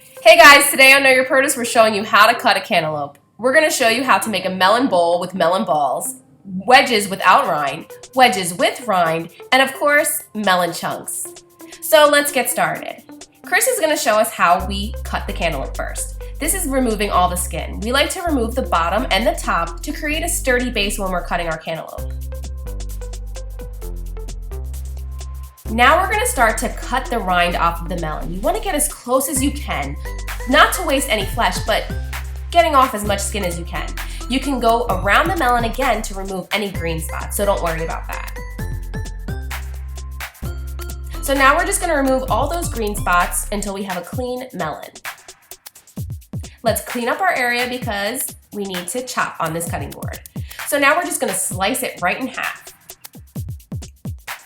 Hey guys, today on Know Your Produce we're showing you how to cut a cantaloupe. We're going to show you how to make a melon bowl with melon balls, wedges without rind, wedges with rind, and of course, melon chunks. So let's get started. Chris is going to show us how we cut the cantaloupe first. This is removing all the skin. We like to remove the bottom and the top to create a sturdy base when we're cutting our cantaloupe. Now we're going to start to cut the rind off of the melon. You want to get as close as you can, not to waste any flesh, but getting off as much skin as you can. You can go around the melon again to remove any green spots, so don't worry about that. So now we're just going to remove all those green spots until we have a clean melon. Let's clean up our area because we need to chop on this cutting board. So now we're just going to slice it right in half.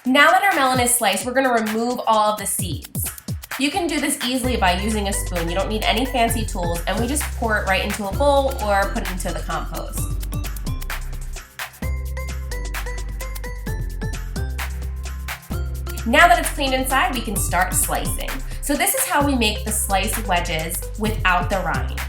Now that our melon is sliced, we're going to remove all of the seeds. You can do this easily by using a spoon. You don't need any fancy tools, and we just pour it right into a bowl or put it into the compost. Now that it's cleaned inside, we can start slicing. So this is how we make the sliced wedges without the rind.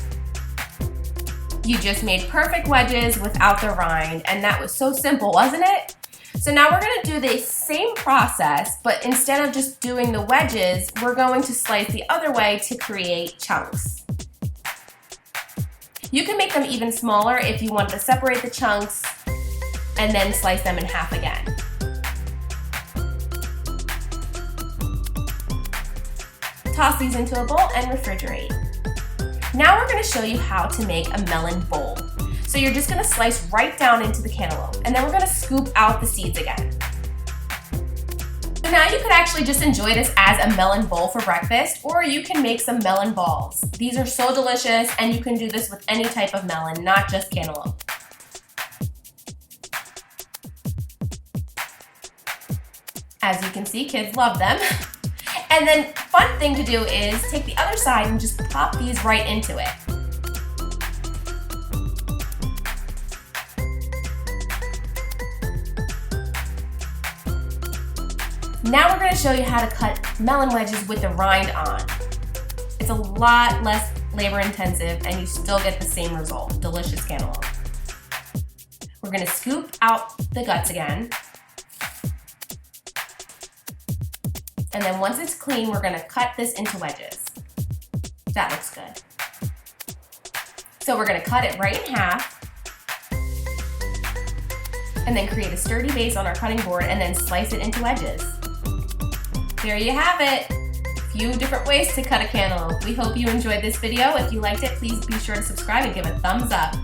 You just made perfect wedges without the rind, and that was so simple, wasn't it? So now we're going to do the same process, but instead of just doing the wedges, we're going to slice the other way to create chunks. You can make them even smaller if you want to separate the chunks and then slice them in half again. Toss these into a bowl and refrigerate. Now we're going to show you how to make a melon bowl. So you're just going to slice right down into the cantaloupe, and then we're going to scoop out the seeds again. So now you could actually just enjoy this as a melon bowl for breakfast, or you can make some melon balls. These are so delicious, and you can do this with any type of melon, not just cantaloupe. As you can see, kids love them. And then fun thing to do is take the other side and just pop these right into it. Now we're going to show you how to cut melon wedges with the rind on. It's a lot less labor intensive and you still get the same result, delicious cantaloupe. We're going to scoop out the guts again. And then once it's clean, we're going to cut this into wedges. That looks good. So we're going to cut it right in half. And then create a sturdy base on our cutting board and then slice it into wedges. There you have it. A few different ways to cut a cantaloupe. We hope you enjoyed this video. If you liked it, please be sure to subscribe and give a thumbs up.